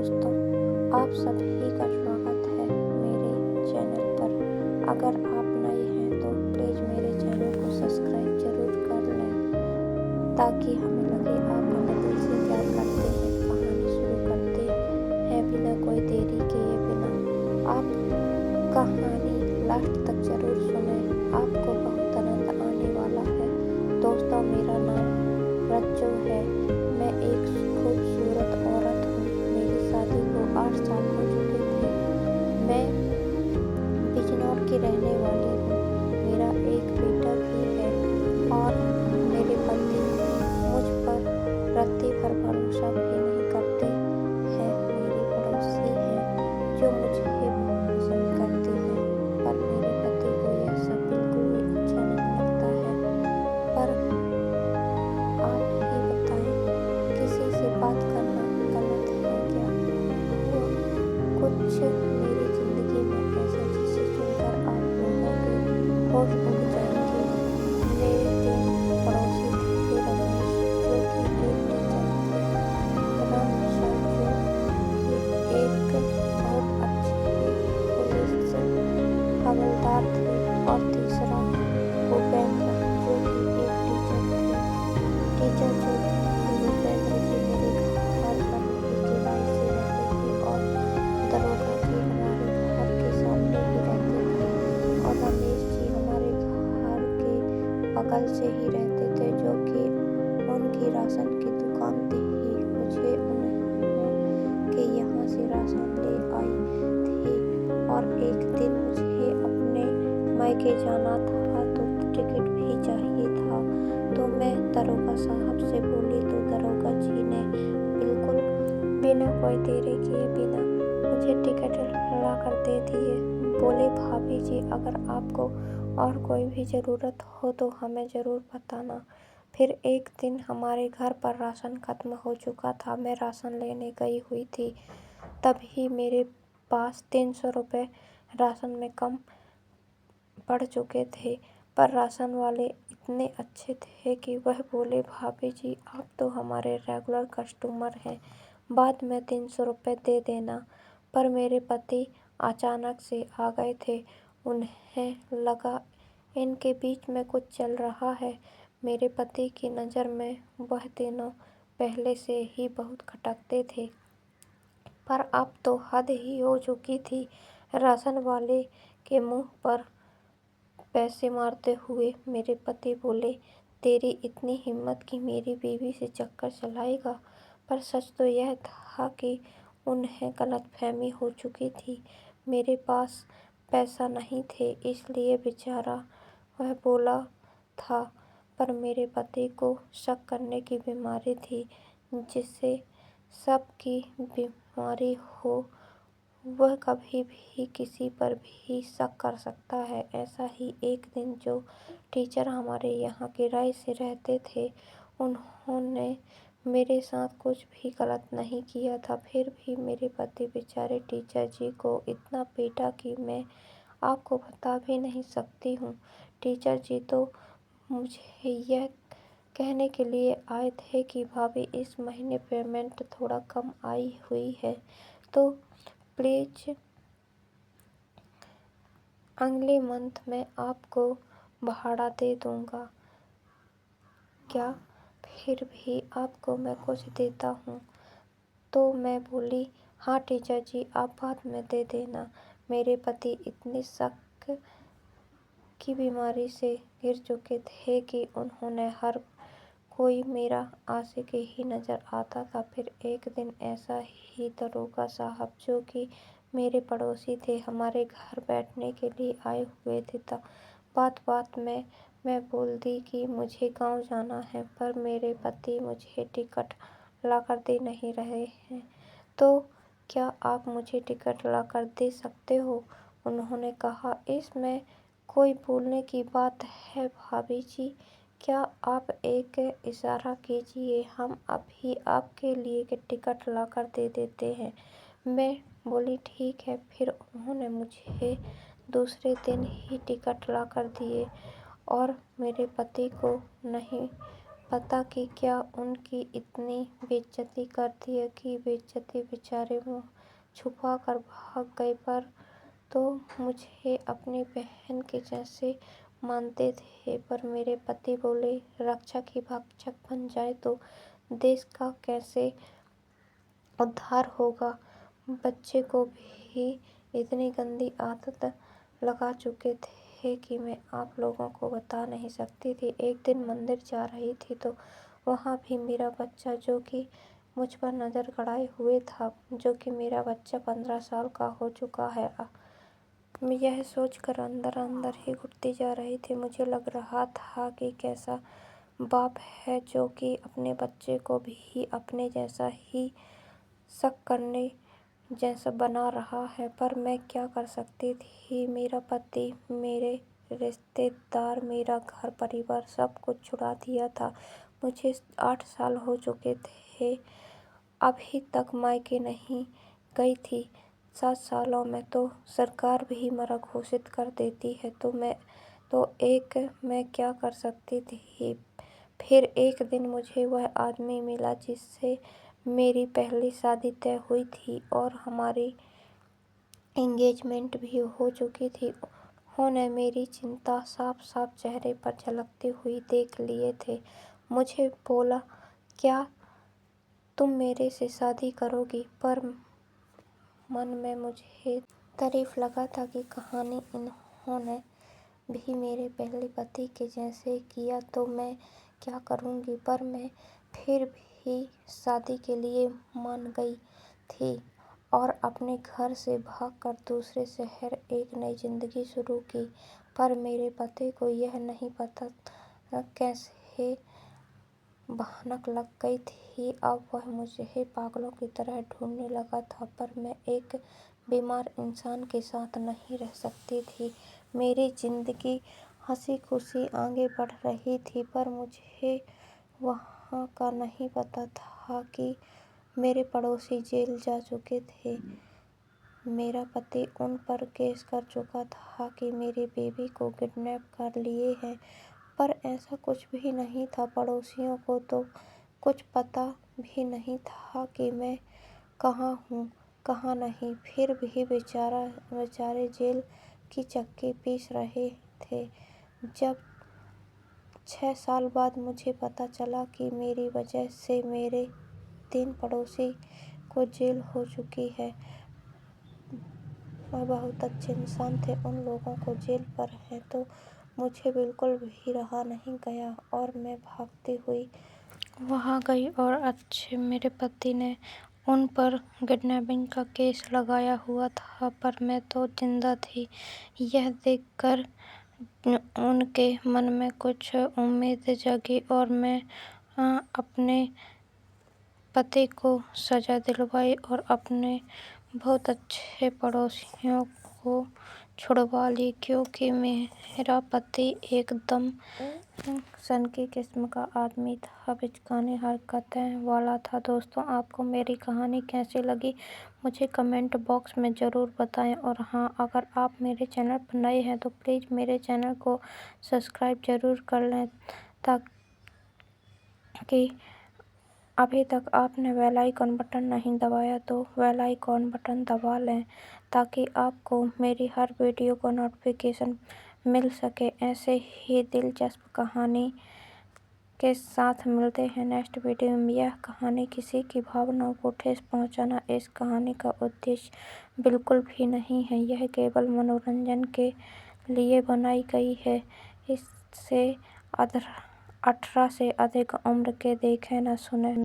दोस्तों, आप सभी का स्वागत है मेरे चैनल पर। अगर आप नए हैं तो प्लीज़ मेरे चैनल को सब्सक्राइब ज़रूर कर लें ताकि हमें लगे आप हमें दिल से प्यार करते हैं। कहानी शुरू करते हैं बिना कोई देरी किए बिना। आप कहानी लास्ट तक ज़रूर सुनें, आपको बहुत आनंद आने वाला है। दोस्तों, मेरा नाम रज्जू है। मैं एक खूबसूरत औरत हूँ। मेरी शादी को 8 साल हो चुके थे। मैं बिजनौर की रहने वाली हूँ। मेरा एक बेटा भी है और मेरे पति मुझ पर रत्ती भर भरोसा भी नहीं करते हैं। मेरी पड़ोसी है जो मुझे बहुत पसंद करती है, पर मेरे पति को यह सब बिल्कुल भी अच्छा नहीं लगता है। पर आप ही बताएं, किसी से बात करना गलत है क्या? वो कुछ मेरी ज़िंदगी में ऐसा जिसे सुनकर आप लोगों के होश उड़ जाएंगे। मेरे 3 पड़ोसी थे। रमेश जो कि एक टीचर थे, राम जो कि एक बहुत अच्छे पुलिस हवलदार थे और तीसरा भूपेंद्र जो कि एक टीचर थे। टीचर जो थे भूपेंद्र जी मेरे घर पर ही किराए से रहते थे और दरोगा जी हमारे घर के सामने ही रहते थे और रमेश जी हमारे घर के बगल से ही रहते थे, जो कि उनकी राशन की दुकान थी। मुझे उनके यहाँ से राशन ले आई थी और एक दिन मुझे अपने मायके जाना था तो टिकट भी चाहिए था। तो मैं दरोगा साहब से बोली तो दरोगा जी ने बिल्कुल बिना कोई देरी किए बिना मुझे टिकट ला कर दे दिए। बोले, भाभी जी, अगर आपको और कोई भी ज़रूरत हो तो हमें ज़रूर बताना। फिर एक दिन हमारे घर पर राशन खत्म हो चुका था। मैं राशन लेने गई हुई थी, तभी मेरे पास 300 रुपये राशन में कम पड़ चुके थे। पर राशन वाले इतने अच्छे थे कि वह बोले, भाभी जी, आप तो हमारे रेगुलर कस्टमर हैं, बाद में 300 रुपये दे देना। पर मेरे पति अचानक से आ गए थे। उन्हें लगा इनके बीच में कुछ चल रहा है। मेरे पति की नज़र में वह दिनों पहले से ही बहुत खटकते थे, पर अब तो हद ही हो चुकी थी। राशन वाले के मुंह पर पैसे मारते हुए मेरे पति बोले, तेरी इतनी हिम्मत कि मेरी बीवी से चक्कर चलाएगा। पर सच तो यह था कि उन्हें गलतफहमी हो चुकी थी। मेरे पास पैसा नहीं थे, इसलिए बेचारा वह बोला था। पर मेरे पति को शक करने की बीमारी थी, जिसे सबकी बीमारी हो। वह कभी भी किसी पर भी शक कर सकता है। ऐसा ही एक दिन जो टीचर हमारे यहाँ किराए से रहते थे, उन्होंने मेरे साथ कुछ भी गलत नहीं किया था, फिर भी मेरे पति बेचारे टीचर जी को इतना पीटा कि मैं आपको बता भी नहीं सकती हूँ। टीचर जी तो मुझे यह कहने के लिए आए थे कि भाभी, इस महीने पेमेंट थोड़ा कम आई हुई है तो प्लीज़ अगले मंथ में आपको भाड़ा दे दूँगा। क्या फिर भी आपको मैं कुछ देता हूँ? तो मैं बोली, हाँ टीचर जी, आप बाद में दे देना। मेरे पति इतनी शक की बीमारी से गिर चुके थे कि उन्होंने हर कोई मेरा आशिक ही नज़र आता था। फिर एक दिन ऐसा ही दरोगा साहब जो कि मेरे पड़ोसी थे, हमारे घर बैठने के लिए आए हुए थे। बात बात में मैं बोल दी कि मुझे गांव जाना है, पर मेरे पति मुझे टिकट ला कर दे नहीं रहे हैं। तो क्या आप मुझे टिकट ला कर दे सकते हो? उन्होंने कहा, इसमें कोई बोलने की बात है भाभी जी? क्या आप एक इशारा कीजिए, हम अभी आपके लिए टिकट ला कर दे देते हैं। मैं बोली, ठीक है। फिर उन्होंने मुझे दूसरे दिन ही टिकट ला कर दिए और मेरे पति को नहीं पता कि क्या उनकी इतनी बेइज्जती कर दी है कि बेइज्जती बेचारे मुँह छुपा कर भाग गए। पर तो मुझे अपनी बहन के जैसे मानते थे, पर मेरे पति बोले रक्षक ही भक्षक बन जाए तो देश का कैसे उद्धार होगा। बच्चे को भी इतनी गंदी आदत लगा चुके थे कि मैं आप लोगों को बता नहीं सकती थी। एक दिन मंदिर जा रही थी तो वहाँ भी मेरा बच्चा, जो कि मुझ पर नज़र गड़ाए हुए था, जो कि मेरा बच्चा 15 साल का हो चुका है। मैं यह सोचकर अंदर अंदर ही घुटती जा रही थी। मुझे लग रहा था कि कैसा बाप है जो कि अपने बच्चे को भी अपने जैसा ही शक करने जैसा बना रहा है। पर मैं क्या कर सकती थी। मेरा पति, मेरे रिश्तेदार, मेरा घर परिवार सब कुछ छुड़ा दिया था। मुझे 8 साल हो चुके थे, अभी तक मायके नहीं गई थी। 7 सालों में तो सरकार भी मरा घोषित कर देती है, तो मैं क्या कर सकती थी। फिर एक दिन मुझे वह आदमी मिला जिससे मेरी पहली शादी तय हुई थी और हमारी एंगेजमेंट भी हो चुकी थी। उन्होंने मेरी चिंता साफ साफ चेहरे पर झलकती हुई देख लिए थे। मुझे बोला, क्या तुम मेरे से शादी करोगी। पर मन में मुझे तारीफ लगा था कि कहानी इन्होंने भी मेरे पहले पति के जैसे किया तो मैं क्या करूँगी। पर मैं फिर भी शादी के लिए मान गई थी और अपने घर से भागकर दूसरे शहर एक नई जिंदगी शुरू की। पर मेरे पति को यह नहीं पता कैसे भनक लग गई थी। अब वह मुझे पागलों की तरह ढूंढने लगा था। पर मैं एक बीमार इंसान के साथ नहीं रह सकती थी। मेरी जिंदगी हंसी खुशी आगे बढ़ रही थी, पर मुझे वहाँ का नहीं पता था कि मेरे पड़ोसी जेल जा चुके थे। मेरा पति उन पर केस कर चुका था कि मेरी बेबी को किडनैप कर लिए हैं। पर ऐसा कुछ भी नहीं था। पड़ोसियों को तो कुछ पता भी नहीं था कि मैं कहाँ हूँ कहाँ नहीं। फिर भी बेचारे जेल की चक्की पीस रहे थे। जब 6 साल बाद मुझे पता चला कि मेरी वजह से मेरे 3 पड़ोसी को जेल हो चुकी है। वह बहुत अच्छे इंसान थे, उन लोगों को जेल पर है तो मुझे बिल्कुल भी रहा नहीं गया और मैं भागती हुई वहाँ गई। और मेरे पति ने उन पर किडनैपिंग का केस लगाया हुआ था, पर मैं तो जिंदा थी। यह देखकर उनके मन में कुछ उम्मीद जगी और मैं अपने पति को सजा दिलवाई और अपने बहुत अच्छे पड़ोसियों को छुड़वा ली, क्योंकि मेरा पति एकदम सनकी किस्म का आदमी था, बिचकानी हरकतें वाला था। दोस्तों, आपको मेरी कहानी कैसी लगी मुझे कमेंट बॉक्स में ज़रूर बताएं। और हाँ, अगर आप मेरे चैनल पर नए हैं तो प्लीज़ मेरे चैनल को सब्सक्राइब ज़रूर कर लें, ताकि अभी तक आपने बेल आइकन बटन नहीं दबाया तो बेल आइकन बटन दबा लें, ताकि आपको मेरी हर वीडियो को नोटिफिकेशन मिल सके। ऐसे ही दिलचस्प कहानी के साथ मिलते हैं नेक्स्ट वीडियो में। यह कहानी किसी की भावनाओं को ठेस पहुंचाना इस कहानी का उद्देश्य बिल्कुल भी नहीं है। यह केवल मनोरंजन के लिए बनाई गई है। इसे 18 से अधिक उम्र के देखें न सुने।